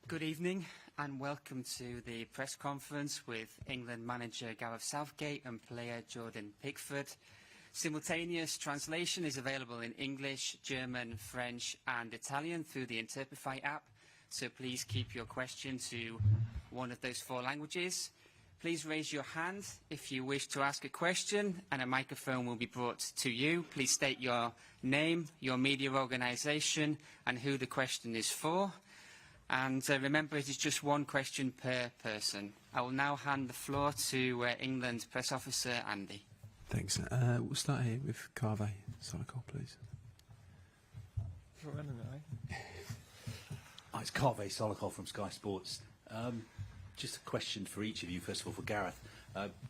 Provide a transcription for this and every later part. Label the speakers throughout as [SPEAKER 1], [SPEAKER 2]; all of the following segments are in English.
[SPEAKER 1] Good evening and welcome to the press conference with England manager Gareth Southgate and player Jordan Pickford. Simultaneous translation is available in English, German, French and Italian through the Interprify app, so please keep your question to one of those 4 languages. Please raise your hand if you wish to ask a question and a microphone will be brought to you. Please state your name, your media organisation and who the question is for. And remember, it is just 1 question per person. I will now hand the floor to England press officer Andy.
[SPEAKER 2] Thanks. We'll start here with Gareth Southgate, please.
[SPEAKER 3] Hi, it's Gareth Southgate from Sky Sports. Just a question for each of you. First of all, for Gareth.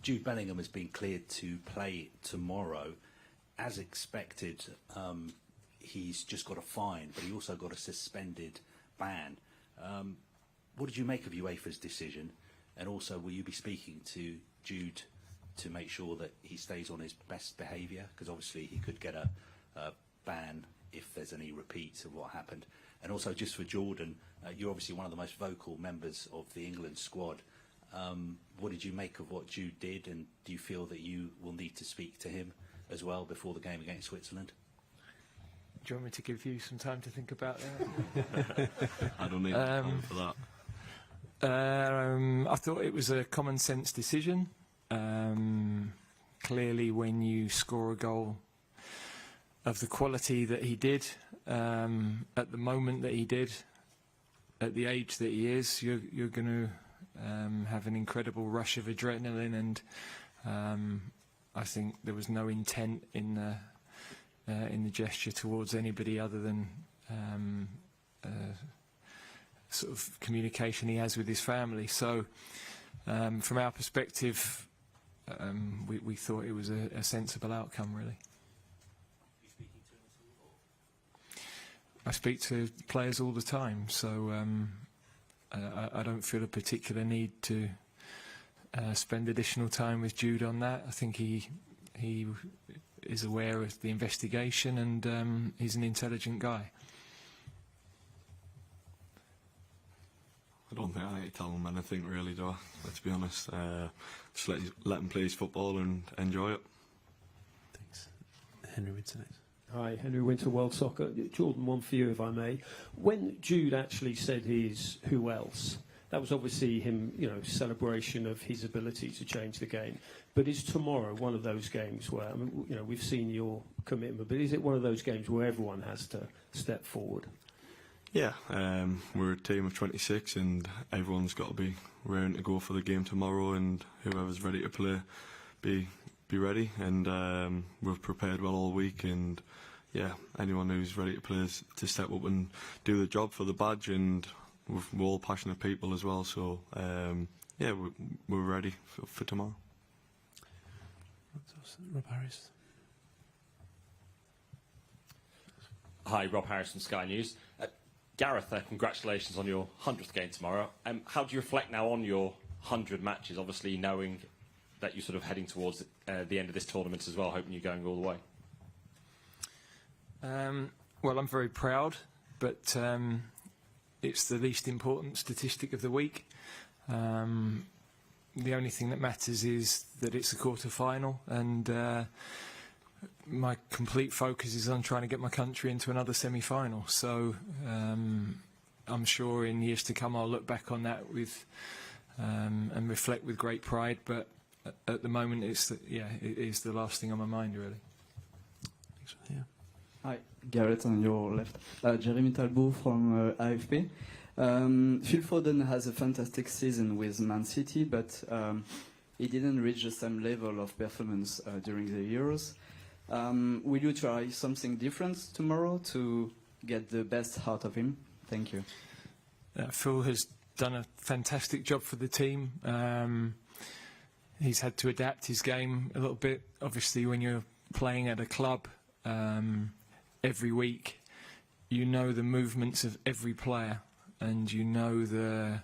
[SPEAKER 3] Jude Bellingham has been cleared to play tomorrow. As expected, he's just got a fine, but he also got a suspended ban. What did you make of UEFA's decision? And also, will you be speaking to Jude to make sure that he stays on his best behaviour? Because obviously he could get a ban if there's any repeats of what happened. And also, just for Jordan, you're obviously one of the most vocal members of the England squad. What did you make of what Jude did? And do you feel that you will need to speak to him as well before the game against Switzerland?
[SPEAKER 4] Do you want me to give you some time to think about that?
[SPEAKER 5] I don't need time for that.
[SPEAKER 4] I thought it was a common sense decision. Clearly, when you score a goal of the quality that he did, at the moment that he did, at the age that he is, you're going to have an incredible rush of adrenaline, and I think there was no intent in the gesture towards anybody other than sort of communication he has with his family. So from our perspective, we thought it was a sensible outcome, really. I speak to players all the time, so I don't feel a particular need to spend additional time with Jude on that. I think he is aware of the investigation, and he's an intelligent guy.
[SPEAKER 5] I don't think I need to tell him anything really, do I? Let's be honest. Just let him play his football and enjoy it.
[SPEAKER 2] Thanks. Henry Winter next.
[SPEAKER 6] Hi, Henry Winter, World Soccer. Jordan, one for you, if I may. When Jude actually said his "who else," that was obviously him, celebration of his ability to change the game. But is tomorrow one of those games where, I mean, we've seen your commitment, but is it one of those games where everyone has to step forward?
[SPEAKER 5] Yeah, we're a team of 26 and everyone's got to be raring to go for the game tomorrow, and whoever's ready to play, be ready. And we've prepared well all week, and yeah, anyone who's ready to play to step up and do the job for the badge, and we're all passionate people as well, so yeah, we're ready for tomorrow.
[SPEAKER 2] Rob Harris.
[SPEAKER 7] Hi, Rob Harris from Sky News. Gareth, congratulations on your 100th game tomorrow. How do you reflect now on your 100 matches, obviously knowing that you're sort of heading towards the end of this tournament as well, hoping you're going all the way?
[SPEAKER 4] Well, I'm very proud, but it's the least important statistic of the week. the only thing that matters is that it's a quarter-final, and my complete focus is on trying to get my country into another semi-final. So I'm sure in years to come I'll look back on that with and reflect with great pride. But at the moment, it is the last thing on my mind, really.
[SPEAKER 2] Thanks. Yeah.
[SPEAKER 8] Hi, Gareth on your left. Jeremy Talbot from AFP. Phil Foden has a fantastic season with Man City, but he didn't reach the same level of performance during the Euros. Will you try something different tomorrow to get the best out of him? Thank you.
[SPEAKER 4] Phil has done a fantastic job for the team. He's had to adapt his game a little bit. Obviously, when you're playing at a club every week, you know the movements of every player, and you know the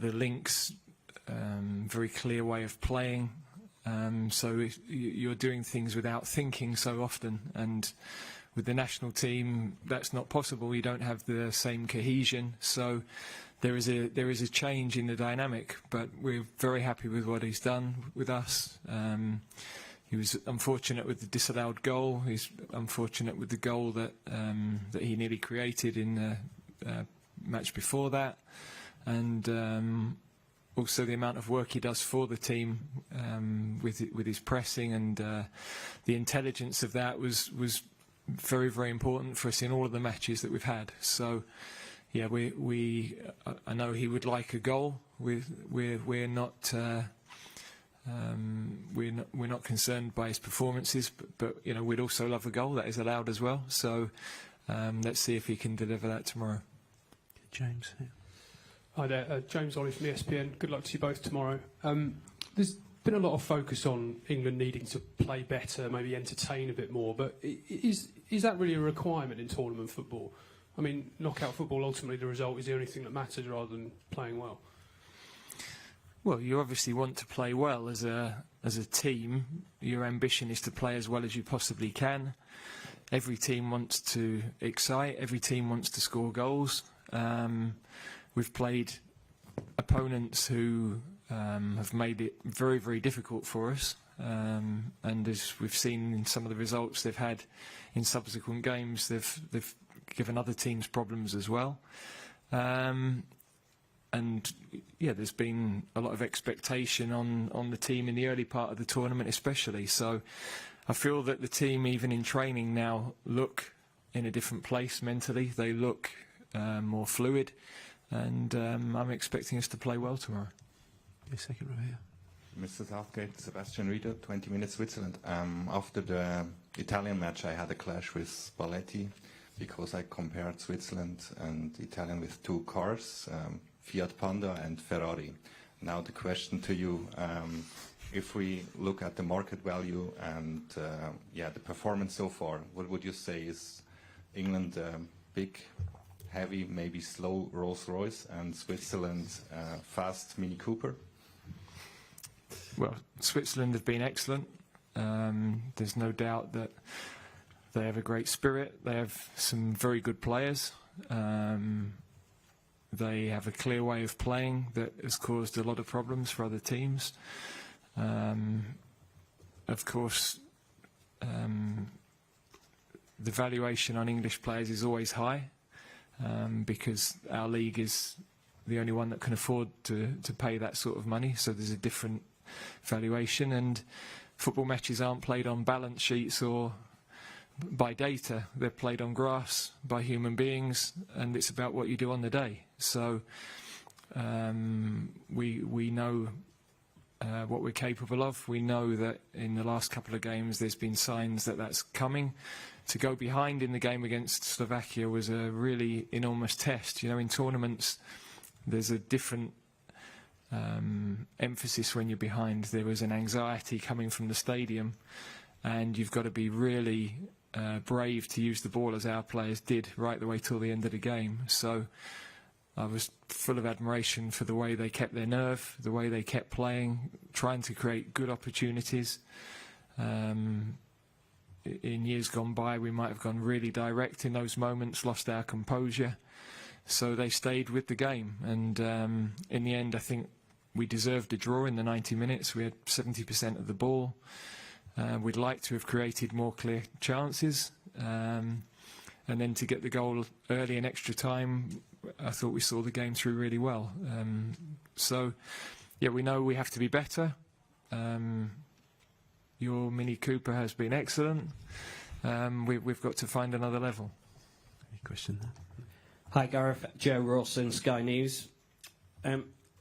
[SPEAKER 4] links, very clear way of playing. So you're doing things without thinking so often, and with the national team, that's not possible. You don't have the same cohesion, so there is a change in the dynamic. But we're very happy with what he's done with us. He was unfortunate with the disallowed goal. He's unfortunate with the goal that he nearly created in the match before that, and also the amount of work he does for the team with his pressing, and the intelligence of that was very, very important for us in all of the matches that we've had. So, yeah, I know he would like a goal. We're not concerned by his performances, but you know, we'd also love a goal that is allowed as well. So let's see if he can deliver that tomorrow.
[SPEAKER 2] James. Yeah.
[SPEAKER 6] Hi there, James Ollie from ESPN. Good luck to you both tomorrow. There's been a lot of focus on England needing to play better, maybe entertain a bit more, but is that really a requirement in tournament football? I mean, knockout football, ultimately the result is the only thing that matters rather than playing well.
[SPEAKER 4] Well, you obviously want to play well as a team. Your ambition is to play as well as you possibly can. Every team wants to excite. Every team wants to score goals. We've played opponents who have made it very, very difficult for us. And as we've seen in some of the results they've had in subsequent games, they've given other teams problems as well. And yeah, there's been a lot of expectation on the team in the early part of the tournament especially. So I feel that the team, even in training now, look in a different place mentally. They look more fluid, and I'm expecting us to play well tomorrow.
[SPEAKER 2] Yeah, second row here.
[SPEAKER 9] Mr. Southgate, Sebastian Rieder, 20 Minutes Switzerland. After the Italian match, I had a clash with Spalletti because I compared Switzerland and Italian with two cars, Fiat Panda and Ferrari. Now the question to you, if we look at the market value and the performance so far, what would you say is England big, heavy, maybe slow Rolls-Royce, and Switzerland fast Mini Cooper?
[SPEAKER 4] Well, Switzerland have been excellent. There's no doubt that they have a great spirit. They have some very good players. They have a clear way of playing that has caused a lot of problems for other teams. Of course, the valuation on English players is always high because our league is the only one that can afford to pay that sort of money. So there's a different valuation, and football matches aren't played on balance sheets or by data. They're played on grass by human beings, and it's about what you do on the day. So we know what we're capable of. We know that in the last couple of games there's been signs that that's coming. To go behind in the game against Slovakia was a really enormous test. You know, in tournaments there's a different emphasis when you're behind. There was an anxiety coming from the stadium, and you've got to be really brave to use the ball as our players did right the way till the end of the game. So I was full of admiration for the way they kept their nerve, the way they kept playing, trying to create good opportunities. In years gone by, we might have gone really direct in those moments, lost our composure. So they stayed with the game, and in the end, I think we deserved a draw in the 90 minutes. We had 70% of the ball. We'd like to have created more clear chances. And then to get the goal early in extra time, I thought we saw the game through really well. So, yeah, we know we have to be better. Your Mini Cooper has been excellent. We've got to find another level.
[SPEAKER 2] Any question there?
[SPEAKER 6] Hi, Gareth. Joe Rawson, Sky News.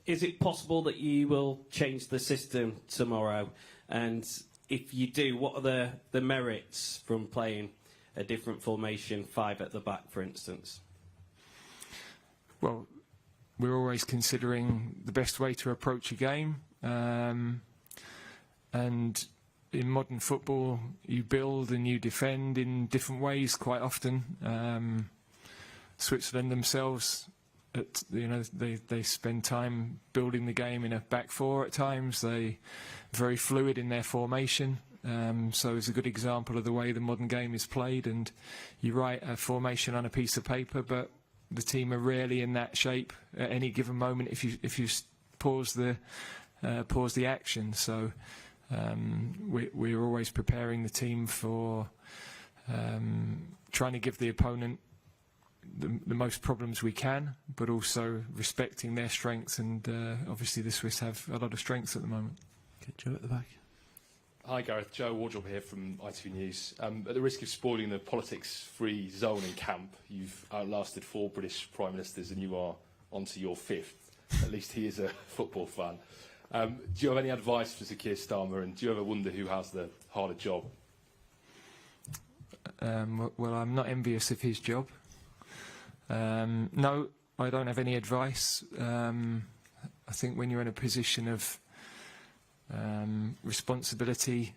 [SPEAKER 6] Is it possible that you will change the system tomorrow? And if you do, what are the merits from playing a different formation, 5 at the back, for instance?
[SPEAKER 4] Well, we're always considering the best way to approach a game. And in modern football, you build and you defend in different ways quite often. Switzerland themselves, they spend time building the game in a back 4 at times. They're very fluid in their formation. So it's a good example of the way the modern game is played. And you write a formation on a piece of paper, but the team are rarely in that shape at any given moment if you pause the action. So we're always preparing the team for trying to give the opponent the most problems we can, but also respecting their strengths. And obviously the Swiss have a lot of strengths at the moment.
[SPEAKER 2] Okay, Joe at the back.
[SPEAKER 10] Hi Gareth, Joe Wardrop here from ITV News. At the risk of spoiling the politics-free zone in camp, you've outlasted 4 British Prime Ministers and you are onto your 5th. At least he is a football fan. Do you have any advice for Sir Keir Starmer, and do you ever wonder who has the harder job?
[SPEAKER 4] Well, I'm not envious of his job. No, I don't have any advice. I think when you're in a position of responsibility,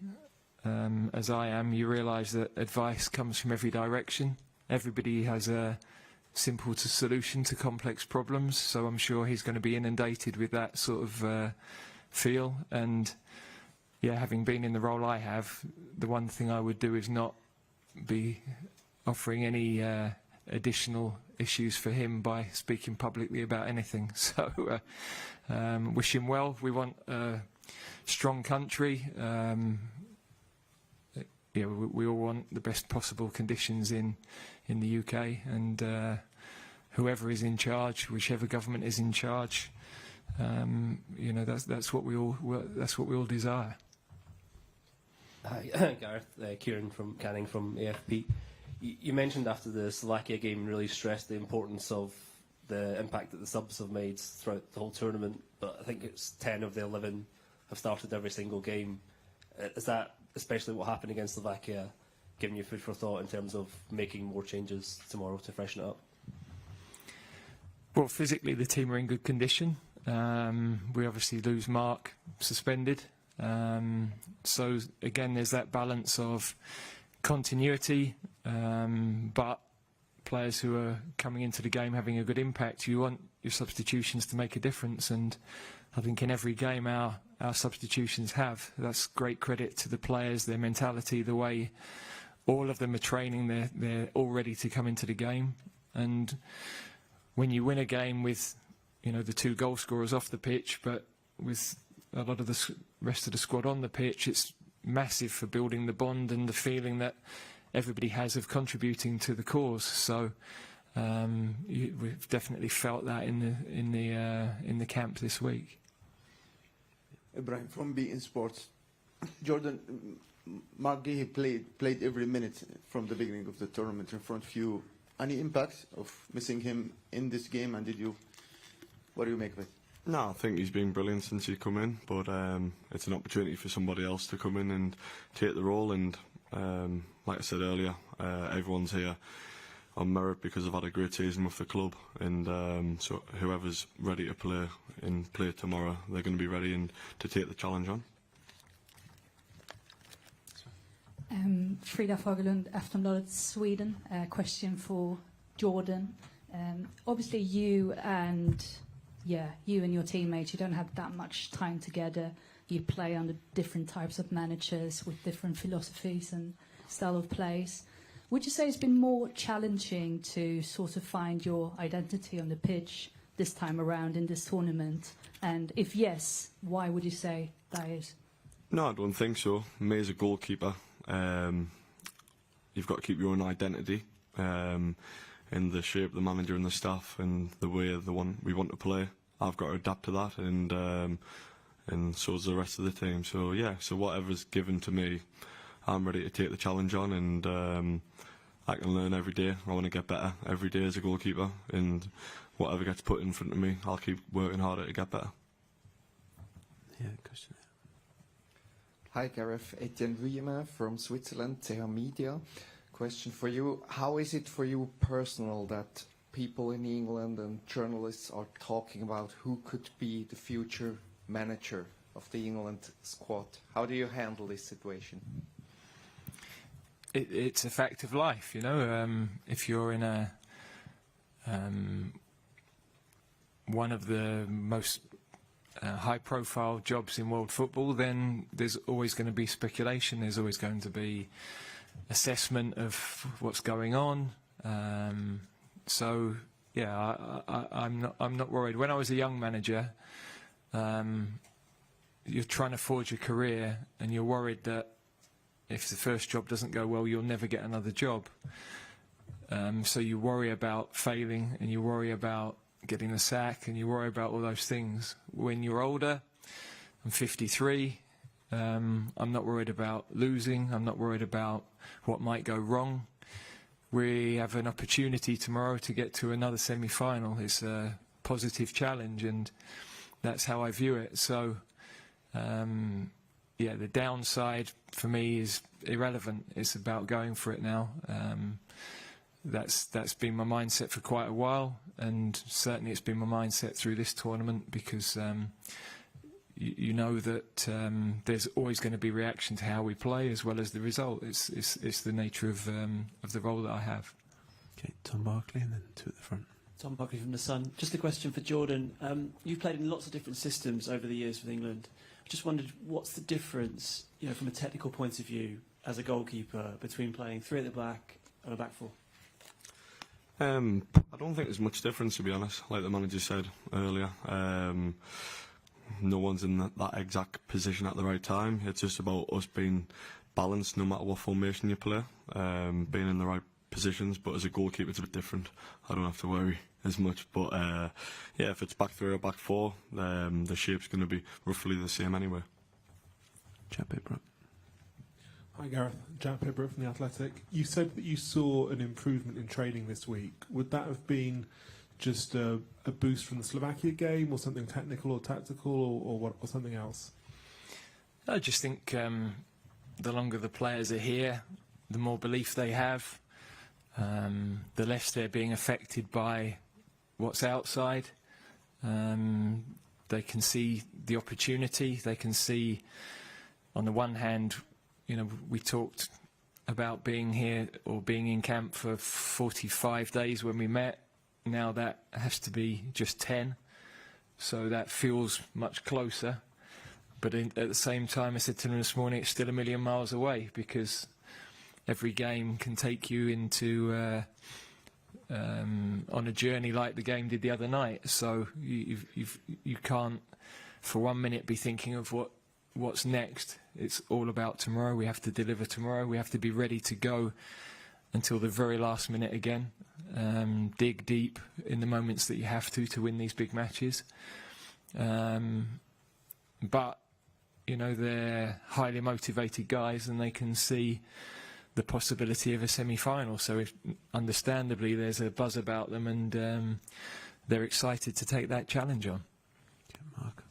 [SPEAKER 4] as I am, you realise that advice comes from every direction. Everybody has a simple solution to complex problems, so I'm sure he's going to be inundated with that sort of feel. And yeah, having been in the role I have, the one thing I would do is not be offering any additional issues for him by speaking publicly about anything. So wish him well. We want a strong country. We all want the best possible conditions in the UK, and whoever is in charge, whichever government is in charge, that's what we all desire.
[SPEAKER 11] Hi, Gareth. Kieran Canning from AFP. You mentioned after the Slovakia game, really stressed the importance of the impact that the subs have made throughout the whole tournament, but I think it's 10 of the 11 have started every single game. Is that, especially what happened against Slovakia, giving you food for thought in terms of making more changes tomorrow to freshen it up?
[SPEAKER 4] Well, physically the team are in good condition. We obviously lose Mark, suspended. So again, there's that balance of continuity, but players who are coming into the game having a good impact. You want your substitutions to make a difference, and I think in every game our substitutions have. That's great credit to the players, their mentality, the way all of them are training. They're all ready to come into the game. And when you win a game with, the 2 goal scorers off the pitch, but with a lot of the rest of the squad on the pitch, it's massive for building the bond and the feeling that everybody has of contributing to the cause. So we've definitely felt that in the camp this week.
[SPEAKER 12] Ibrahim from beIN Sports. Jordan, Mark Gay played every minute from the beginning of the tournament in front of you. Any impact of missing him in this game, and what do you make of it?
[SPEAKER 5] No, I think he's been brilliant since he come in, but it's an opportunity for somebody else to come in and take the role. And like I said earlier, everyone's here on merit because they've had a great season with the club, and so whoever's ready to play tomorrow, they're going to be ready and to take the challenge on.
[SPEAKER 13] Frida Fagerlund, Aftonbladet Sweden. Question for Jordan. Obviously you and your teammates, you don't have that much time together. You play under different types of managers with different philosophies and style of plays. Would you say it's been more challenging to sort of find your identity on the pitch this time around in this tournament? And if yes, why would you say that is?
[SPEAKER 5] No, I don't think so. Me as a goalkeeper, you've got to keep your own identity in the shape, the manager and the staff, and the way we want to play. I've got to adapt to that, and so is the rest of the team. So yeah, so whatever's given to me, I'm ready to take the challenge on, and I can learn every day. I want to get better every day as a goalkeeper, and whatever gets put in front of me, I'll keep working harder to get better.
[SPEAKER 2] Yeah, question.
[SPEAKER 14] Hi Gareth, Etienne Vuillemin from Switzerland, CH Media. Question for you: how is it for you personal that people in England and journalists are talking about who could be the future manager of the England squad? How do you handle this situation?
[SPEAKER 4] It's a fact of life, you know. If you're in a one of the most high-profile jobs in world football, then there's always going to be speculation. There's always going to be assessment of what's going on. So yeah, I'm not worried. When I was a young manager, you're trying to forge a career, and you're worried that if the first job doesn't go well, you'll never get another job. So you worry about failing, and you worry about getting the sack, and you worry about all those things. When you're older, I'm 53, I'm not worried about losing, I'm not worried about what might go wrong. We have an opportunity tomorrow to get to another semi-final. It's a positive challenge, and that's how I view it. So yeah, the downside for me is irrelevant. It's about going for it now. That's been my mindset for quite a while, and certainly it's been my mindset through this tournament, because you know that there's always going to be reaction to how we play as well as the result. It's the nature of the role that I have.
[SPEAKER 2] Okay, Tom Barkley, and then two at the front.
[SPEAKER 15] Tom Barkley from The Sun. Just a question for Jordan. You've played in lots of different systems over the years with England. I just wondered, what's the difference, you know, from a technical point of view as a goalkeeper between playing three at the back and a back four?
[SPEAKER 5] I don't think there's much difference, to be honest. Like the manager said earlier, no one's in that exact position at the right time. It's just about us being balanced no matter what formation you play, being in the right positions. But as a goalkeeper, it's a bit different. I don't have to worry as much. But yeah, if it's back three or back four, the shape's going to be roughly the same anyway.
[SPEAKER 2] Jack Pickford.
[SPEAKER 16] Hi Gareth, Jack Pickford from The Athletic. You said that you saw an improvement in training this week. Would that have been just a boost from the Slovakia game, or something technical or tactical, or something else?
[SPEAKER 4] I just think the longer the players are here, the more belief they have, the less they're being affected by what's outside. They can see the opportunity. They can see, on the one hand, you know, we talked about being here or being in camp for 45 days when we met. Now that has to be just 10. So that feels much closer. But at the same time, I said to them this morning, it's still a million miles away, because every game can take you into on a journey like the game did the other night. So you can't for 1 minute be thinking of what's next. It's all about tomorrow. We have to deliver tomorrow. We have to be ready to go until the very last minute again. Dig deep in the moments that you have to win these big matches. But, you know, they're highly motivated guys, and they can see the possibility of a semi-final. So understandably, there's a buzz about them, and they're excited to take that challenge on.
[SPEAKER 2] Mark.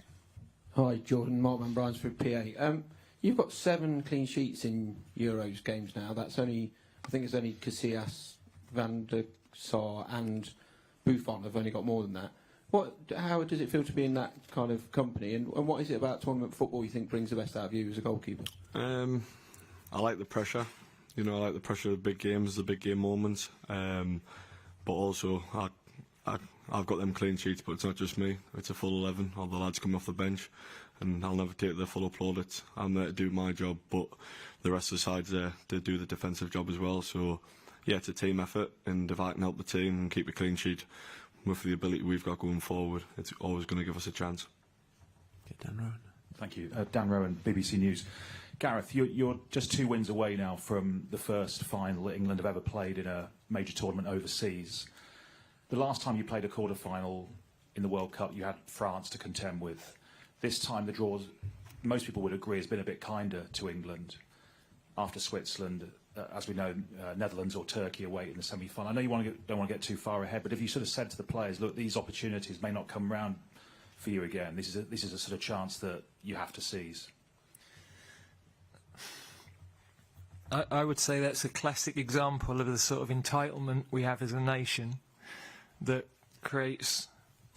[SPEAKER 17] Hi, Jordan. Mark Van Bryan's for PA. You've got 7 clean sheets in Euros games now. That's only, I think it's only Casillas, Van der Sar and Buffon have only got more than that. How does it feel to be in that kind of company, and what is it about tournament football you think brings the best out of you as a goalkeeper?
[SPEAKER 5] I like the pressure. You know, I like the pressure of the big games, the big game moments. But also, I've got them clean sheets, but it's not just me. It's a full 11. All the lads come off the bench, and I'll never take the full plaudits. I'm there to do my job, but the rest of the side's there to do the defensive job as well. So, yeah, it's a team effort, and if I can help the team and keep a clean sheet, with the ability we've got going forward, it's always going to give us a chance.
[SPEAKER 2] Get Dan Rowan.
[SPEAKER 18] Thank you. Dan Rowan, BBC News. Gareth, you're just 2 wins away now from the first final that England have ever played in a major tournament overseas. The last time you played a quarter-final in the World Cup, you had France to contend with. This time the draws, most people would agree, has been a bit kinder to England. After Switzerland, as we know, Netherlands or Turkey await in the semi-final. I know you don't want to get too far ahead, but if you sort of said to the players, look, these opportunities may not come round for you again, this is a sort of chance that you have to seize.
[SPEAKER 4] I would say that's a classic example of the sort of entitlement we have as a nation that creates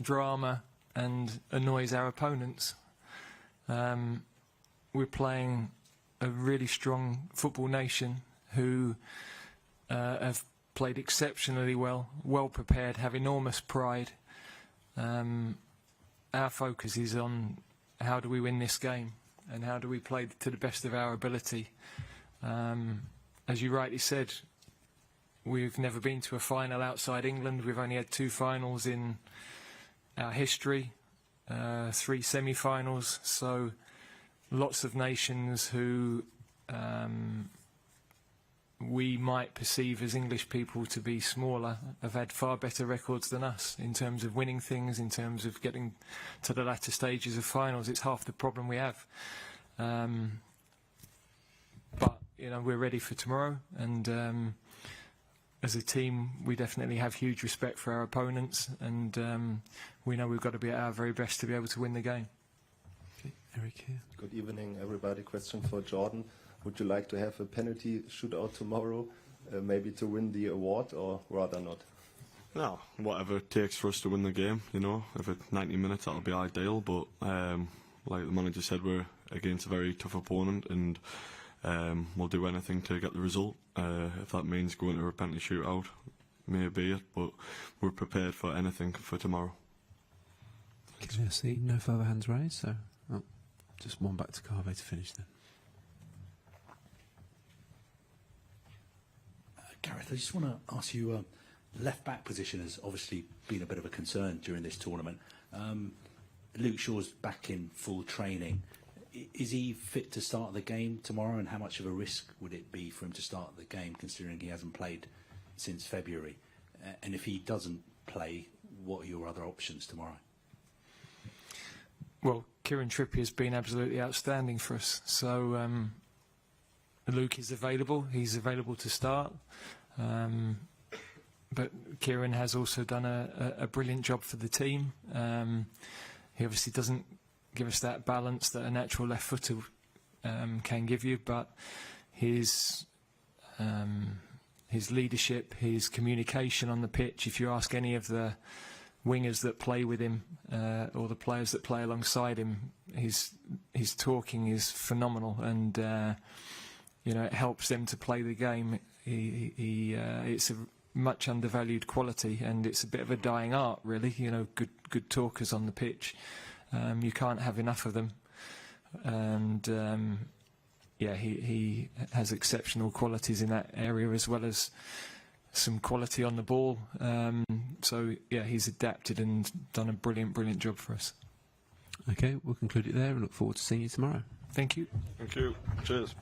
[SPEAKER 4] drama and annoys our opponents. We're playing a really strong football nation who have played exceptionally well prepared, have enormous pride. Our focus is on how do we win this game and how do we play to the best of our ability. As you rightly said, we've never been to a final outside England. We've only had 2 finals in our history, 3 semi-finals, so lots of nations who we might perceive as English people to be smaller have had far better records than us in terms of winning things, in terms of getting to the latter stages of finals. It's half the problem we have. But, you know, we're ready for tomorrow, and as a team, we definitely have huge respect for our opponents, and we know we've got to be at our very best to be able to win the game.
[SPEAKER 2] Okay, Eric here.
[SPEAKER 19] Good evening, everybody. Question for Jordan. Would you like to have a penalty shootout tomorrow, maybe to win the award, or rather not?
[SPEAKER 5] No, whatever it takes for us to win the game, you know. If it's 90 minutes, that'll be ideal, but like the manager said, we're against a very tough opponent, and we'll do anything to get the result. If that means going to a penalty shootout, maybe it, but we're prepared for anything for tomorrow.
[SPEAKER 2] Okay, I see no further hands raised, so just one back to Carve to finish then.
[SPEAKER 3] Gareth, I just want to ask you, left-back position has obviously been a bit of a concern during this tournament. Luke Shaw's back in full training. Is he fit to start the game tomorrow, and how much of a risk would it be for him to start the game, considering he hasn't played since February? And if he doesn't play, what are your other options tomorrow?
[SPEAKER 4] Well, Kieran Trippier's been absolutely outstanding for us, so Luke is available. He's available to start. But Kieran has also done a brilliant job for the team. He obviously doesn't give us that balance that a natural left footer can give you, but his leadership, his communication on the pitch, if you ask any of the wingers that play with him or the players that play alongside him, his talking is phenomenal, and you know, it helps them to play the game. It's a much undervalued quality, and it's a bit of a dying art, really. You know, good talkers on the pitch. You can't have enough of them, and yeah, he has exceptional qualities in that area, as well as some quality on the ball. So yeah, he's adapted and done a brilliant job for us.
[SPEAKER 2] Okay, we'll conclude it there and look forward to seeing you tomorrow.
[SPEAKER 4] Thank you.
[SPEAKER 5] Thank you. Cheers.